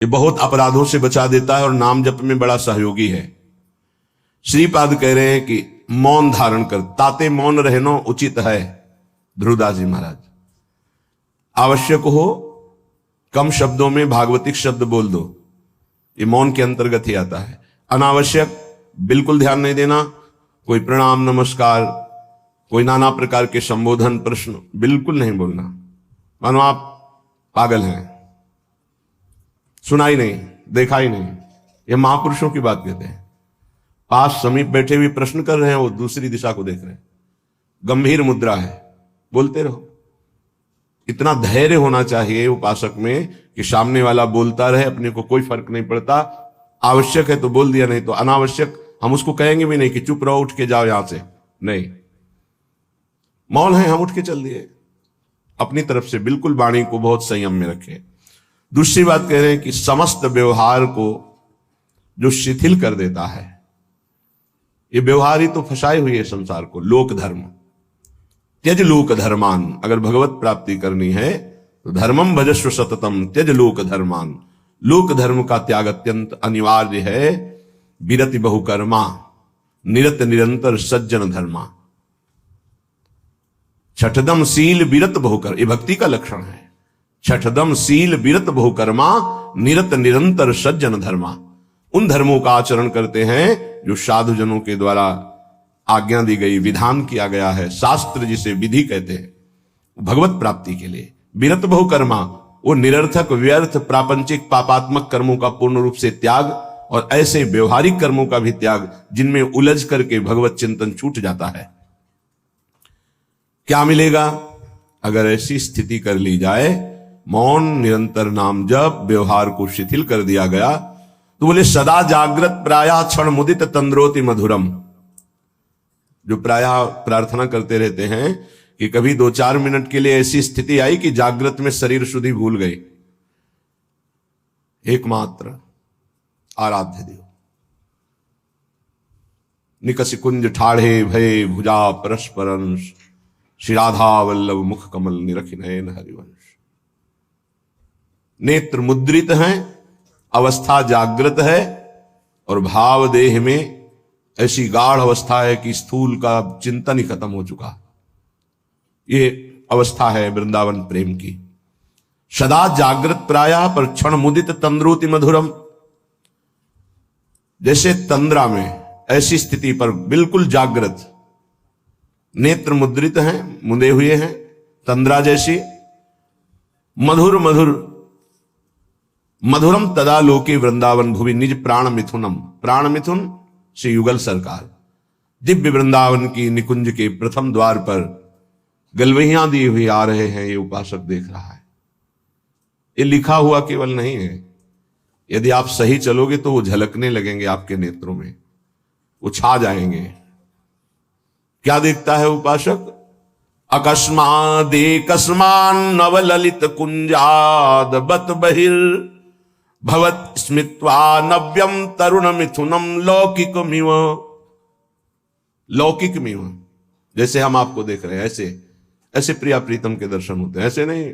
ये बहुत अपराधों से बचा देता है और नाम जप में बड़ा सहयोगी है। श्रीपाद कह रहे हैं कि मौन धारण कर, ताते मौन रहना उचित है। ध्रुवदास जी महाराज, आवश्यक हो कम शब्दों में भागवतिक शब्द बोल दो, ये मौन के अंतर्गत ही आता है। अनावश्यक बिल्कुल ध्यान नहीं देना, कोई प्रणाम नमस्कार, कोई नाना प्रकार के संबोधन प्रश्न बिल्कुल नहीं बोलना, मानो आप पागल हैं, सुनाई नहीं देखा ही नहीं। ये महापुरुषों की बात कहते हैं। पास समीप बैठे हुए प्रश्न कर रहे हैं, वो दूसरी दिशा को देख रहे हैं, गंभीर मुद्रा है, बोलते रहो। इतना धैर्य होना चाहिए उपासक में कि सामने वाला बोलता रहे, अपने को कोई फर्क नहीं पड़ता। आवश्यक है तो बोल दिया, नहीं तो अनावश्यक हम उसको कहेंगे भी नहीं कि चुप रहो उठ के जाओ यहां से, नहीं। मौन है, हम उठ के चल दिए। अपनी तरफ से बिल्कुल वाणी को बहुत संयम में रखे। दूसरी बात कह रहे हैं कि समस्त व्यवहार को जो शिथिल कर देता है, ये व्यवहार ही तो फंसाए हुई है संसार को। लोक धर्म, त्यज लोक धर्मान, अगर भगवत प्राप्ति करनी है तो धर्मम भजस्व सततम त्यज लोक धर्मान। लोक धर्म का त्याग अत्यंत अनिवार्य है। विरति बहुकर्मा निरत निरंतर सज्जन धर्मा। छठदम शील विरत बहुकर, ये भक्ति का लक्षण है। छठदम शील विरत बहुकर्मा निरत निरंतर सज्जन धर्मा। उन धर्मों का आचरण करते हैं जो साधुजनों के द्वारा आज्ञा दी गई, विधान किया गया है, शास्त्र जिसे विधि कहते हैं भगवत प्राप्ति के लिए। विरत बहुकर्मा, वो निरर्थक व्यर्थ प्रापंचिक पापात्मक कर्मों का पूर्ण रूप से त्याग, और ऐसे व्यवहारिक कर्मों का भी त्याग जिनमें उलझ करके भगवत चिंतन छूट जाता है। क्या मिलेगा अगर ऐसी स्थिति कर ली जाए? मौन, निरंतर नाम जप, व्यवहार को शिथिल कर दिया गया तो बोले सदा जागृत प्रायः क्षण मुदित तंद्रोति मधुरम। जो प्रायः प्रार्थना करते रहते हैं कि कभी 2-4 मिनट के लिए ऐसी स्थिति आई कि जागृत में शरीर शुद्धि भूल गई, एकमात्र आराध्य देव। निकस कुंज ठाढ़े भय भुजा परस्परंश, श्री राधा वल्लभ मुख कमल निरखि नयन हरिवंश। नेत्र मुद्रित हैं, अवस्था जागृत है, और भाव देह में ऐसी गाढ़ अवस्था है कि स्थूल का चिंतन ही खत्म हो चुका। ये अवस्था है वृंदावन प्रेम की। सदा जागृत प्रायः पर क्षण मुदित तंद्रोति मधुरम। जैसे तंद्रा में, ऐसी स्थिति पर बिल्कुल जागृत, नेत्र मुद्रित हैं, मुंदे हुए हैं, तंद्रा जैसी। मधुर मधुर मधुरम तदा लोके वृंदावन भुवि निज प्राण मिथुनम। प्राण मिथुन श्री युगल सरकार दिव्य वृंदावन की निकुंज के प्रथम द्वार पर गलवहियां दिए हुए आ रहे हैं। ये उपासक देख रहा है। ये लिखा हुआ केवल नहीं है, यदि आप सही चलोगे तो वो झलकने लगेंगे आपके नेत्रों में, वो छा जाएंगे। क्या देखता है उपासक? अकस्मादेकस्मान नवललित कुंजाद बत बहिर भवत स्मित्वा नव्यम तरुण मिथुनम लौकिकमिव। लौकिकमिव, जैसे हम आपको देख रहे हैं ऐसे ऐसे प्रिया प्रीतम के दर्शन होते हैं, ऐसे नहीं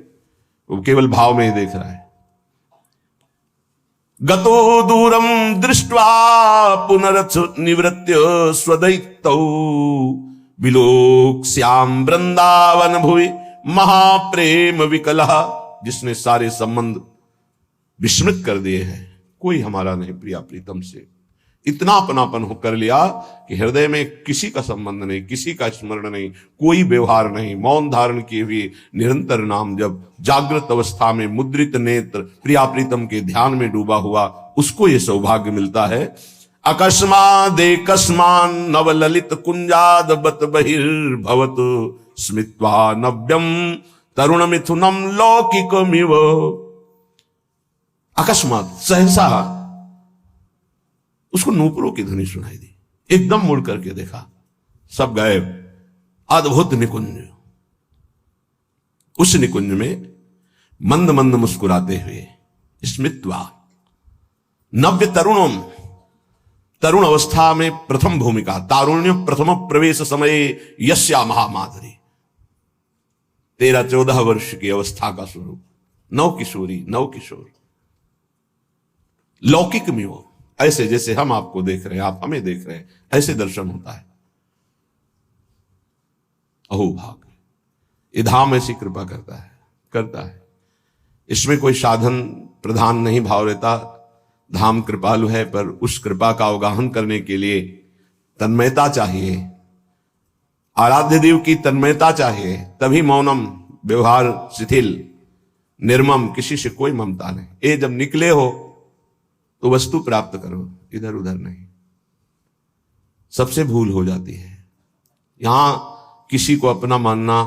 वो केवल भाव में ही देख रहा है। गतो दूरम दृष्ट्वा पुनरथ निवृत्य स्वदैतौ विलोक श्याम वृंदावन भुवि महाप्रेम विकला। जिसने सारे संबंध विस्मृत कर दिए हैं, कोई हमारा नहीं प्रिया प्रीतम से। इतना अपनापन हो कर लिया कि हृदय में किसी का संबंध नहीं, किसी का स्मरण नहीं, कोई व्यवहार नहीं। मौन धारण किए हुए निरंतर नाम जब, जागृत अवस्था में मुद्रित नेत्र प्रिया प्रीतम के ध्यान में डूबा हुआ, उसको यह सौभाग्य मिलता है। अकस्मादेकस्मान नवललित कुंजाद बत बहिर्भवत स्मित्वा नव्यम तरुण मिथुनम लौकिकमिव। अकस्मात, सहसा उसको नूपुरों की ध्वनि सुनाई दी। एकदम मुड़ करके देखा, सब गायब। अद्भुत निकुंज। उस निकुंज में मंद मंद मुस्कुराते हुए स्मित्वा नव्य तरुणम, तरुण अवस्था में प्रथम भूमिका, तारुण्य प्रथम प्रवेश समय यस्या महामाधुरी। 13-14 वर्ष की अवस्था का स्वरूप, नव किशोरी, नव किशोर। लौकिक में हो, ऐसे जैसे हम आपको देख रहे हैं, आप हमें देख रहे हैं, ऐसे दर्शन होता है। अहो भाग, ये धाम ऐसी कृपा करता है। इसमें कोई साधन प्रधान नहीं भाव रहता। धाम कृपालु है, पर उस कृपा का अवगाहन करने के लिए तन्मयता चाहिए, आराध्य देव की तन्मयता चाहिए, तभी मौनम, व्यवहार शिथिल, निर्मम, किसी से कोई ममता नहीं। ये जब निकले हो तो वस्तु प्राप्त करो, इधर उधर नहीं। सबसे भूल हो जाती है यहां, किसी को अपना मानना,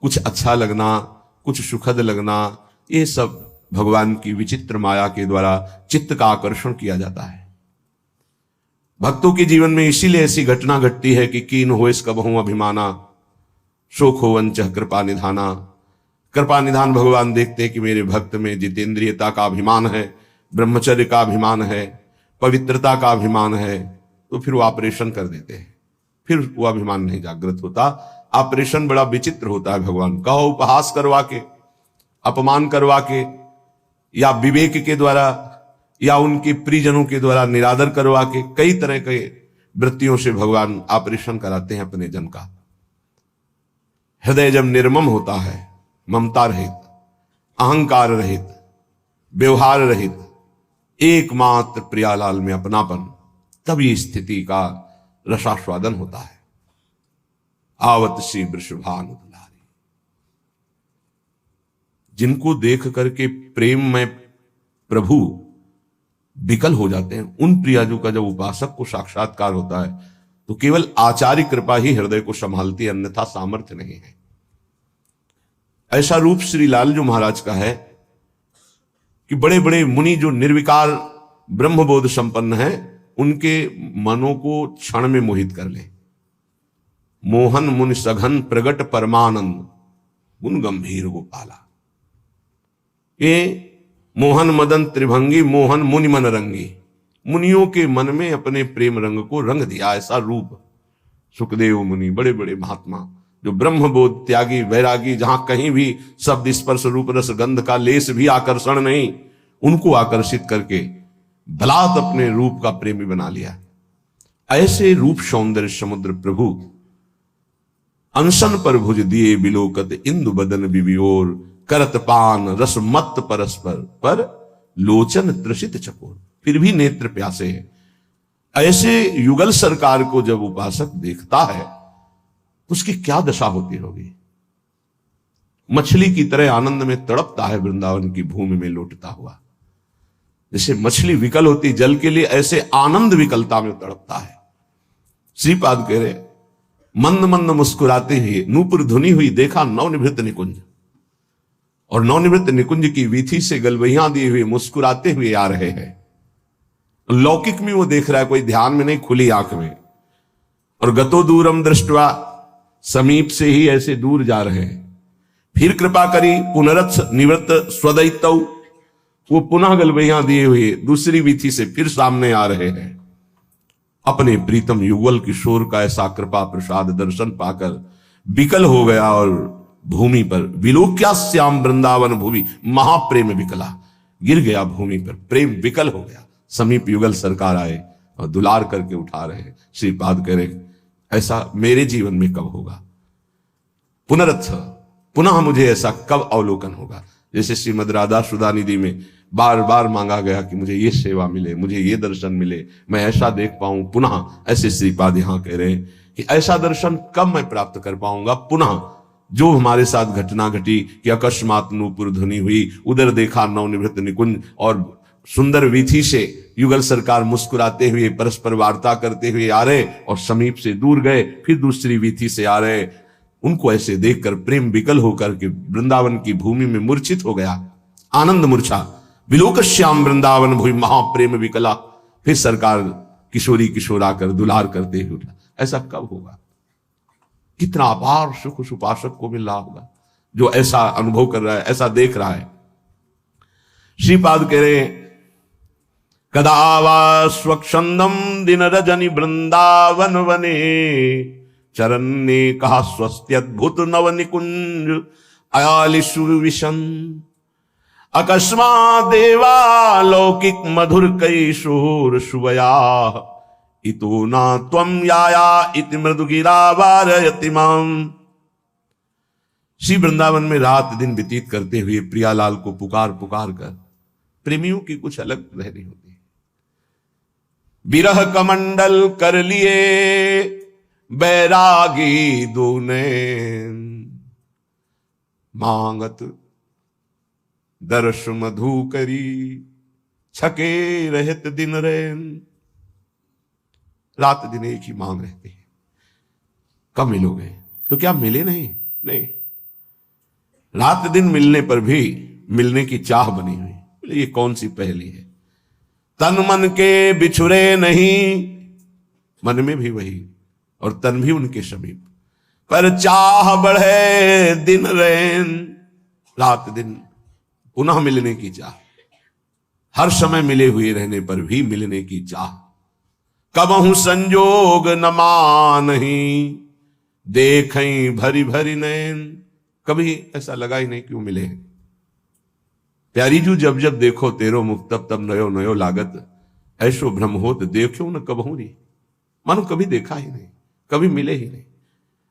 कुछ अच्छा लगना, कुछ सुखद लगना, ये सब भगवान की विचित्र माया के द्वारा चित्त का आकर्षण किया जाता है। भक्तों के जीवन में इसीलिए ऐसी घटना घटती है कि कीन हो इसका बहु अभिमाना, शोक हो वंच कृपा निधाना। कृपा निधान भगवान देखते हैं कि मेरे भक्त में जितेंद्रियता का अभिमान है, ब्रह्मचर्य का अभिमान है, पवित्रता का अभिमान है, तो फिर वो ऑपरेशन कर देते हैं। फिर वो अभिमान नहीं जागृत होता। ऑपरेशन बड़ा विचित्र होता है भगवान का, उपहास करवा के, अपमान करवा के, या विवेक के द्वारा, या उनके प्रियजनों के द्वारा निरादर करवा के, कई तरह के वृत्तियों से भगवान ऑपरेशन कराते हैं अपने जन का। हृदय जब निर्मम होता है, ममता रहित, अहंकार रहित, व्यवहार रहित, एकमात्र प्रियालाल में अपनापन, तब ये स्थिति का रसास्वादन होता है। आवत श्री वृषभानु दुलारी, जिनको देख करके प्रेम में प्रभु विकल हो जाते हैं, उन प्रियाजू का जब उपासक को साक्षात्कार होता है तो केवल आचार्य कृपा ही हृदय को संभालती है, अन्यथा सामर्थ्य नहीं है। ऐसा रूप श्री लालजू महाराज का है कि बड़े बड़े मुनि जो निर्विकार ब्रह्मबोध संपन्न हैं, उनके मनों को क्षण में मोहित कर ले। मोहन मुनि सघन प्रगट परमानंद, गुण गंभीर गोपाला। ये मोहन मदन त्रिभंगी, मोहन मुनि मन रंगी, मुनियों के मन में अपने प्रेम रंग को रंग दिया। ऐसा रूप सुखदेव मुनि, बड़े बड़े महात्मा जो ब्रह्मबोध त्यागी, वैरागी, जहां कहीं भी शब्द स्पर्श रूप रस गंध का लेस भी आकर्षण नहीं, उनको आकर्षित करके बलात् अपने रूप का प्रेमी बना लिया। ऐसे रूप सौंदर्य समुद्र प्रभु अनशन पर भुज दिए बिलोकत, इंदु बदन बिबियोर, करत पान रस मत परस्पर, पर लोचन त्रसित चकोर, फिर भी नेत्र प्यासे है। ऐसे युगल सरकार को जब उपासक देखता है उसकी क्या दशा होती होगी। मछली की तरह आनंद में तड़पता है वृंदावन की भूमि में लौटता हुआ। जैसे मछली विकल होती जल के लिए, ऐसे आनंद विकलता में तड़पता है। श्रीपाद कह रहे, मंद मंद मुस्कुराते हुए नूपुर धुनी हुई देखा नवनिवृत्त निकुंज, और नवनिवृत्त निकुंज की वीथी से गलवहियां दिए हुए मुस्कुराते हुए आ रहे हैं। लौकिक में वो देख रहा है, कोई ध्यान में नहीं, खुली आंख में। और गतो दूरम दृष्टवा, समीप से ही ऐसे दूर जा रहे हैं। फिर कृपा करी पुनरथ निवृत्त स्वदैतौ, वो पुनः गलवहियां दिए हुए दूसरी वीथी से फिर सामने आ रहे हैं। अपने प्रीतम युगल किशोर का ऐसा कृपा प्रसाद दर्शन पाकर विकल हो गया, और भूमि पर विलोक्या श्याम वृंदावन भूमि, महाप्रेम विकला, गिर गया भूमि पर, प्रेम विकल हो गया। समीप युगल सरकार आए और दुलार करके उठा रहे हैं। श्रीपाद कह रहे, ऐसा मेरे जीवन में कब होगा, पुनरथ, पुनः मुझे ऐसा कब अवलोकन होगा। जैसे श्रीमद राधा सुधा निधि में बार बार मांगा गया कि मुझे ये सेवा मिले, मुझे ये दर्शन मिले, मैं ऐसा देख पाऊं पुनः। ऐसे श्रीपाद यहां कह रहे हैं कि ऐसा दर्शन कब मैं प्राप्त कर पाऊंगा पुनः। जो हमारे साथ घटना घटी कि अकस्मात नूपुर ध्वनि हुई, उधर देखा नवनिवृत्त निकुंज, और सुंदर वीथी से युगल सरकार मुस्कुराते हुए परस्पर वार्ता करते हुए आ रहे, और समीप से दूर गए, फिर दूसरी वीथी से आ रहे। उनको ऐसे देखकर प्रेम विकल होकर के वृंदावन की भूमि में मूर्छित हो गया, आनंद मूर्छा। विलोक श्याम वृंदावन भूमि महाप्रेम विकला। फिर सरकार किशोरी किशोर आकर दुलार करते हुए उठा। ऐसा कब होगा? कितना अपार सुख उस उपासक को मिल रहा होगा जो ऐसा अनुभव कर रहा है, ऐसा देख रहा है। श्रीपाद कह रहे, कदा वा स्वच्छंदम दिन रजनी वृंदावन वने, चरण ने कहा स्वस्ति अद्भुत नव निकुंज अयालिशु विशन। अकस्मात् देवा लौकिक मधुर कई शोर शुभया इतो ना त्वम याया इति मृदु गिरा वारयति माम। श्री वृंदावन में रात दिन व्यतीत करते हुए प्रियालाल को पुकार पुकार कर, प्रेमियों की कुछ अलग रहनी होती है। विरह कमंडल कर लिए बैरागी दूने, मांगत दर्श मधु करी छके रहत दिन रैन। रात दिन एक ही मांग रहती है, कब मिलोगे? तो क्या मिले नहीं? नहीं, रात दिन मिलने पर भी मिलने की चाह बनी हुई। ये कौन सी पहेली है? तन मन के बिछुरे नहीं, मन में भी वही और तन भी उनके समीप, पर चाह बढ़े दिन रैन। रात दिन पुनः मिलने की चाह, हर समय मिले हुए रहने पर भी मिलने की चाह। कबहू संजोग न मानही, देखई भरी भरी नैन। कभी ऐसा लगा ही नहीं क्यों मिले। प्यारी जू जब जब देखो तेरो मुख, तब तब नयो नयो लागत, ऐसो भ्रम होत देखो न कबहू री। मानो कभी देखा ही नहीं, कभी मिले ही नहीं।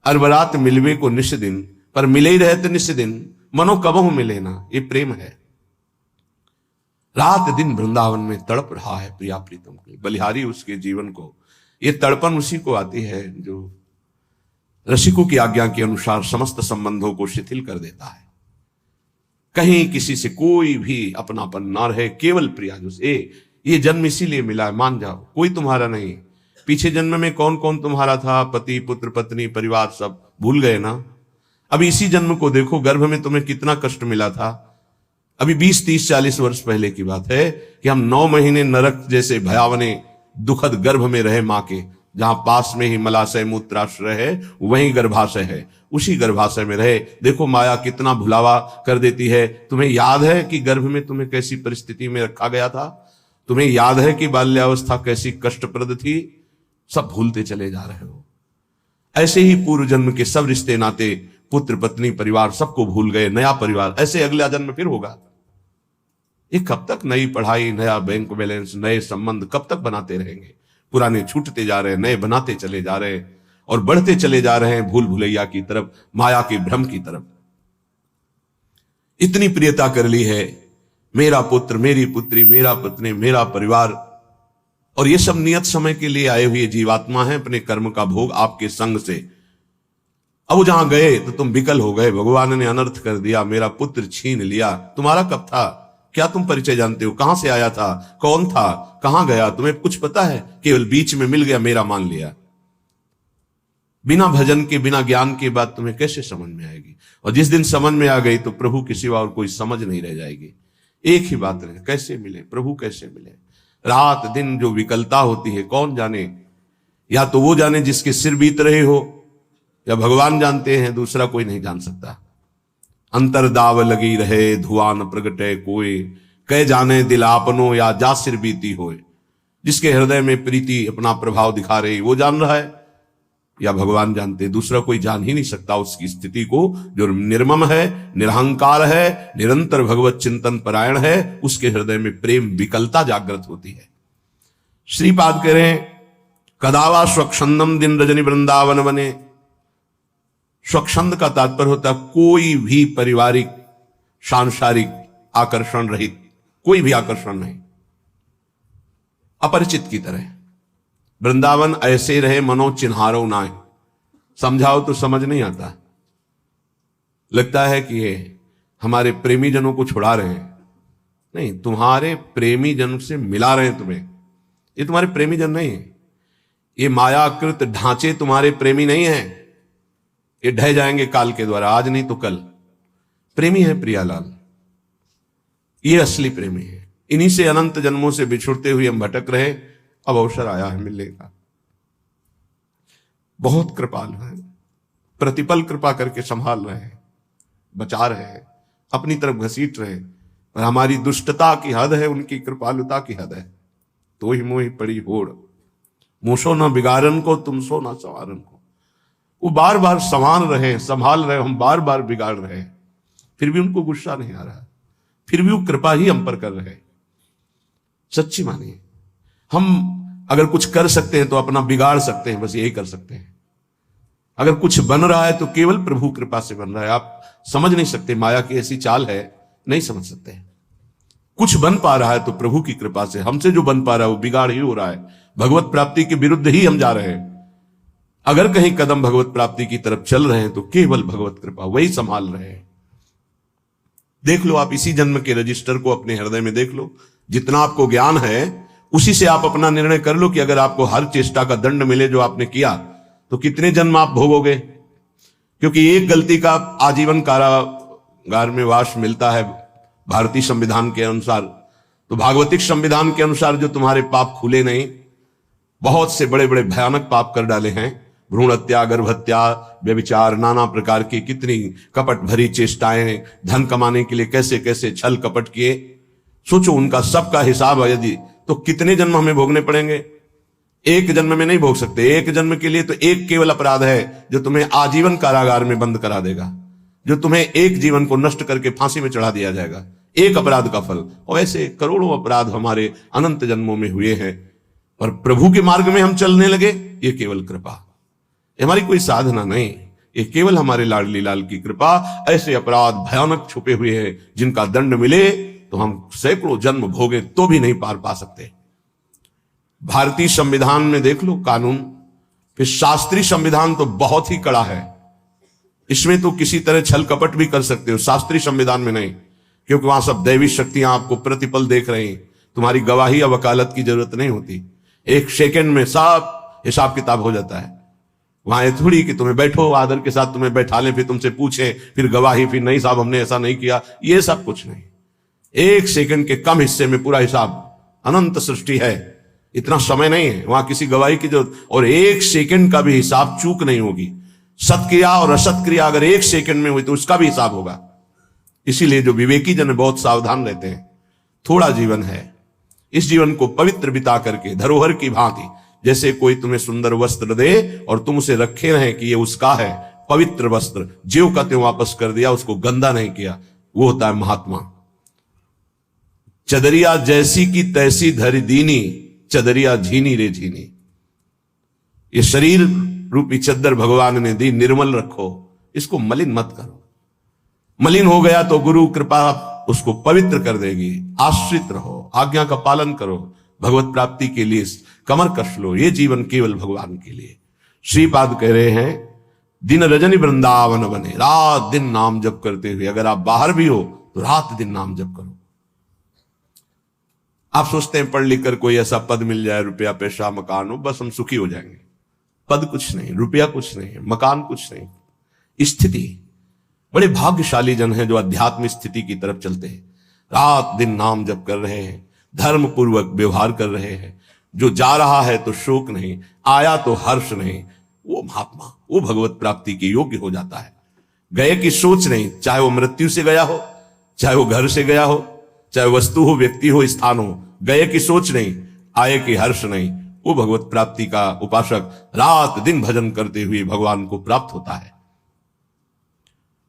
अरबरात मिलवे को निश दिन, पर मिले ही रहते निश दिन, मनो कबहू मिले ना। ये प्रेम है। रात दिन वृंदावन में तड़प रहा है प्रिया प्रीतम के। बलिहारी उसके जीवन को, ये तड़पन उसी को आती है जो रसिकों की आज्ञा के अनुसार समस्त संबंधों को शिथिल कर देता है। कहीं किसी से कोई भी अपनापन ना रहे, केवल प्रिया जो से ये जन्म इसीलिए मिला है, मान जाओ कोई तुम्हारा नहीं। पीछे जन्म में कौन कौन तुम्हारा था, पति पुत्र पत्नी परिवार सब भूल गए ना। अभी इसी जन्म को देखो, गर्भ में तुम्हें कितना कष्ट मिला था। अभी 20 30 40 वर्ष पहले की बात है कि हम 9 महीने नरक जैसे भयावने दुखद गर्भ में रहे मां के, जहां पास में ही मलाशय मूत्राश्रय है, वहीं गर्भाशय है, उसी गर्भाशय में रहे। देखो माया कितना भुलावा कर देती है। तुम्हें याद है कि गर्भ में तुम्हें कैसी परिस्थिति में रखा गया था? तुम्हें याद है कि बाल्यावस्था कैसी कष्टप्रद थी? सब भूलते चले जा रहे हो। ऐसे ही पूर्व जन्म के सब रिश्ते नाते, पुत्र पत्नी परिवार सबको भूल गए। नया परिवार ऐसे अगला जन्म फिर होगा। ये कब तक नई पढ़ाई, नया बैंक बैलेंस, नए संबंध कब तक बनाते रहेंगे? पुराने छूटते जा रहे हैं, नए बनाते चले जा रहे हैं और बढ़ते चले जा रहे हैं भूल भुलैया की तरफ, माया के भ्रम की तरफ। इतनी प्रियता कर ली है, मेरा पुत्र, मेरी पुत्री, मेरा पत्नी, मेरा परिवार, और ये सब नियत समय के लिए आए हुए जीवात्मा है, अपने कर्म का भोग आपके संग से। अब जहां गए तो तुम विकल हो गए, भगवान ने अनर्थ कर दिया, मेरा पुत्र छीन लिया। तुम्हारा कब था? क्या तुम परिचय जानते हो? कहां से आया था? कौन था? कहां गया? तुम्हें कुछ पता है? केवल बीच में मिल गया, मेरा मान लिया। बिना भजन के, बिना ज्ञान के बात तुम्हें कैसे समझ में आएगी? और जिस दिन समझ में आ गई तो प्रभु के सिवा और कोई समझ नहीं रह जाएगी। एक ही बात रहे, कैसे मिले प्रभु, कैसे मिले? रात दिन जो विकलता होती है कौन जाने, या तो वो जाने जिसके सिर बीत रहे हो, या भगवान जानते हैं, दूसरा कोई नहीं जान सकता। अंतर दाव लगी रहे धुआं न प्रगटे कोई, कह जाने दिल आपनो या जा सिर बीती होए। जिसके हृदय में प्रीति अपना प्रभाव दिखा रही वो जान रहा है, या भगवान जानते, दूसरा कोई जान ही नहीं सकता उसकी स्थिति को। जो निर्मम है, निरहंकार है, निरंतर भगवत चिंतन परायण है, उसके हृदय में प्रेम विकलता जागृत होती है। श्रीपाद कह रहे हैं, कदावा स्वच्छंदम दिन रजनी वृंदावन बने। स्वच्छंद का तात्पर्य होता है कोई भी पारिवारिक सांसारिक आकर्षण रहित, कोई भी आकर्षण नहीं, अपरिचित की तरह। वृंदावन ऐसे रहे मनो चिन्हारो नाय। समझाओ तो समझ नहीं आता, लगता है कि ये हमारे प्रेमी जनों को छुड़ा रहे हैं। नहीं, तुम्हारे प्रेमी जन से मिला रहे हैं तुम्हें। ये तुम्हारे प्रेमी जन नहीं है, ये मायाकृत ढांचे तुम्हारे प्रेमी नहीं है। ये ढह जाएंगे काल के द्वारा, आज नहीं तो कल। प्रेमी है प्रियालाल, ये असली प्रेमी है। इन्हीं से अनंत जन्मों से बिछुड़ते हुए हम भटक रहे, अब अवसर आया है मिलने का। बहुत कृपालु है, प्रतिपल कृपा करके संभाल रहे हैं, बचा रहे हैं, अपनी तरफ घसीट रहे हैं। पर हमारी दुष्टता की हद है, उनकी कृपालुता की हद है। तो ही मोही पड़ी होड़, मूसो न बिगाड़न को, तुम सो न संवारन को। वो बार बार संभाल रहे हैं, संभाल रहे, हम बार बार बिगाड़ रहे हैं, फिर भी उनको गुस्सा नहीं आ रहा। फिर भी वो कृपा ही हम पर कर रहे हैं। सच्ची मानिए, हम अगर कुछ कर सकते हैं तो अपना बिगाड़ सकते हैं, बस यही कर सकते हैं। अगर कुछ बन रहा है तो केवल प्रभु कृपा से बन रहा है। आप समझ नहीं सकते, माया की ऐसी चाल है, नहीं समझ सकते। कुछ बन पा रहा है तो प्रभु की कृपा से। हमसे जो बन पा रहा है वो बिगाड़ ही हो रहा है, भगवत प्राप्ति के विरुद्ध ही हम जा रहे हैं। अगर कहीं कदम भगवत प्राप्ति की तरफ चल रहे हैं तो केवल भगवत कृपा, वही संभाल रहे हैं। देख लो, आप इसी जन्म के रजिस्टर को अपने हृदय में देख लो। जितना आपको ज्ञान है उसी से आप अपना निर्णय कर लो कि अगर आपको हर चेष्टा का दंड मिले जो आपने किया तो कितने जन्म आप भोगोगे। क्योंकि एक गलती का आजीवन कारागार में वास मिलता है भारतीय संविधान के अनुसार। तो भागवतिक संविधान के अनुसार जो तुम्हारे पाप खुले नहीं, बहुत से बड़े बड़े भयानक पाप कर डाले हैं, भ्रूण हत्या, गर्भ हत्या, व्यभिचार, नाना प्रकार की कितनी कपट भरी चेष्टाएं, धन कमाने के लिए कैसे कैसे छल कपट किए। सोचो, उनका सबका हिसाब यदि, तो कितने जन्म हमें भोगने पड़ेंगे। एक जन्म में नहीं भोग सकते। एक जन्म के लिए तो एक केवल अपराध है जो तुम्हें आजीवन कारागार में बंद करा देगा, जो तुम्हें एक जीवन को नष्ट करके फांसी में चढ़ा दिया जाएगा, एक अपराध का फल। और ऐसे करोड़ों अपराध हमारे अनंत जन्मों में हुए हैं। और प्रभु के मार्ग में हम चलने लगे, ये केवल कृपा, हमारी कोई साधना नहीं, ये केवल हमारे लाडली लाल की कृपा। ऐसे अपराध भयानक छुपे हुए हैं जिनका दंड मिले तो हम सैकड़ों जन्म भोगे तो भी नहीं पार पा सकते। भारतीय संविधान में देख लो कानून, फिर शास्त्रीय संविधान तो बहुत ही कड़ा है। इसमें तो किसी तरह छल कपट भी कर सकते हो, शास्त्रीय संविधान में नहीं, क्योंकि वहां सब दैवी शक्तियां आपको प्रतिपल देख रही हैं। तुम्हारी गवाही या वकालत की जरूरत नहीं होती, एक सेकंड में सब हिसाब किताब हो जाता है। वहां ये थोड़ी कि तुम्हें बैठो, आदर के साथ तुम्हें बैठा लें, फिर तुमसे पूछे, फिर गवाही, फिर नहीं साहब हमने ऐसा नहीं किया, ये सब कुछ नहीं। एक सेकंड के कम हिस्से में पूरा हिसाब, अनंत सृष्टि है, इतना समय नहीं है वहां किसी गवाही की जरूरत। और एक सेकंड का भी हिसाब चूक नहीं होगी। सत्क्रिया और असत क्रिया अगर एक सेकंड में हुई तो उसका भी हिसाब होगा। इसीलिए जो विवेकी जन बहुत सावधान रहते हैं। थोड़ा जीवन है, इस जीवन को पवित्र बिता करके धरोहर की भांति, जैसे कोई तुम्हें सुंदर वस्त्र दे और तुम उसे रखे रहें कि ये उसका है, पवित्र वस्त्र, ज्यों का त्यों वापस कर दिया, उसको गंदा नहीं किया, वो होता है महात्मा। चदरिया जैसी की तैसी धरी दीनी, चदरिया झीनी रे झीनी। ये शरीर रूपी चद्दर भगवान ने दी, निर्मल रखो, इसको मलिन मत करो। मलिन हो गया तो गुरु कृपा उसको पवित्र कर देगी। आश्रित रहो, आज्ञा का पालन करो, भगवत प्राप्ति के लिए कमर कस लो। ये जीवन केवल भगवान के लिए। श्रीपाद कह रहे हैं, दिन रजनी वृंदावन बने, रात दिन नाम जप करते हुए। अगर आप बाहर भी हो तो रात दिन नाम जप करो। आप सोचते हैं पढ़ लिख कर कोई ऐसा पद मिल जाए, रुपया पैसा मकान हो, बस हम सुखी हो जाएंगे। पद कुछ नहीं, रुपया कुछ नहीं, मकान कुछ नहीं, स्थिति। बड़े भाग्यशाली जन हैं जो अध्यात्म स्थिति की तरफ चलते हैं, रात दिन नाम जप कर रहे हैं, धर्म पूर्वक व्यवहार कर रहे हैं। जो जा रहा है तो शोक नहीं, आया तो हर्ष नहीं, वो महात्मा, वो भगवत प्राप्ति के योग्य हो जाता है। गए की सोच नहीं, चाहे वो मृत्यु से गया हो, चाहे वो घर से गया हो, चाहे वस्तु हो, व्यक्ति हो, स्थान हो, गए की सोच नहीं, आए की हर्ष नहीं, वो भगवत प्राप्ति का उपासक रात दिन भजन करते हुए भगवान को प्राप्त होता है।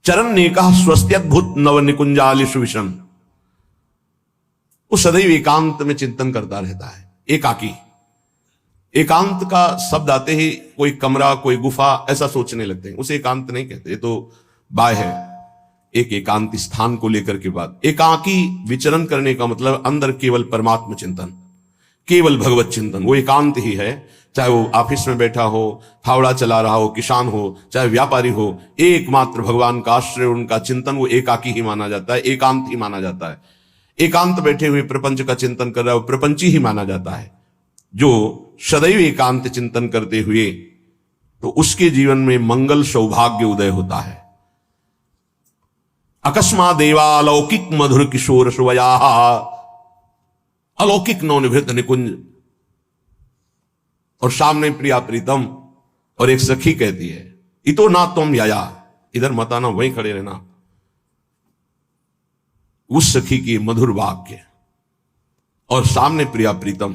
चरण ने कहा स्वस्त्यद्भुत नव निकुंजालिषु विषम। वो सदैव एकांत में चिंतन करता रहता है, एकाकी। एकांत का शब्द आते ही कोई कमरा, कोई गुफा ऐसा सोचने लगते हैं, उसे एकांत नहीं कहते, ये तो बाय है। एक एकांत स्थान को लेकर के बात। एकाकी विचरण करने का मतलब अंदर केवल परमात्म चिंतन, केवल भगवत चिंतन, वो एकांत ही है। चाहे वो ऑफिस में बैठा हो, फावड़ा चला रहा हो, किसान हो, चाहे व्यापारी हो, एकमात्र भगवान का आश्रय, उनका चिंतन, वो एकाकी ही माना जाता है, एकांत ही माना जाता है। एकांत बैठे हुए प्रपंच का चिंतन कर रहा है, वो प्रपंची ही माना जाता है। जो सदैव एकांत चिंतन करते हुए, तो उसके जीवन में मंगल सौभाग्य उदय होता है। अकस्मा देवालौकिक मधुर किशोर सुवया, अलौकिक नवनिभृत निकुंज। और सामने प्रिया प्रीतम और एक सखी कहती है, इतो ना तुम याया, इधर मत आना, वहीं खड़े रहना। उस सखी की मधुर वाक्य और सामने प्रिया प्रीतम,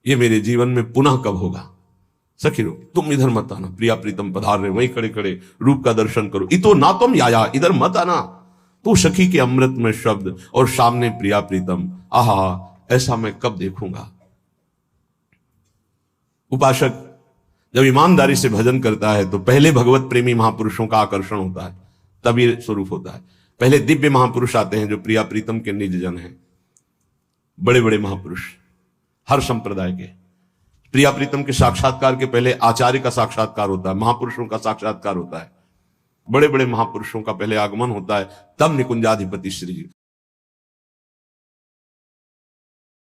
ये मेरे जीवन में पुनः कब होगा। सखी रो, तुम इधर मत आना, प्रिया प्रीतम पधार रहे, वहीं खड़े खड़े रूप का दर्शन करो। इतो ना तुम याया, इधर मत आना, तू सखी के अमृत में शब्द और सामने प्रिया प्रीतम, आहा ऐसा मैं कब देखूंगा। उपासक जब ईमानदारी से भजन करता है तो पहले भगवत प्रेमी महापुरुषों का आकर्षण होता है, तब ये स्वरूप होता है। पहले दिव्य महापुरुष आते हैं जो प्रिया प्रीतम के निज जन हैं, बड़े बड़े महापुरुष हर संप्रदाय के। प्रिया प्रीतम के साक्षात्कार के पहले आचार्य का साक्षात्कार होता है, महापुरुषों का साक्षात्कार होता है, बड़े बड़े महापुरुषों का पहले आगमन होता है, तब निकुंजाधिपति श्री जी।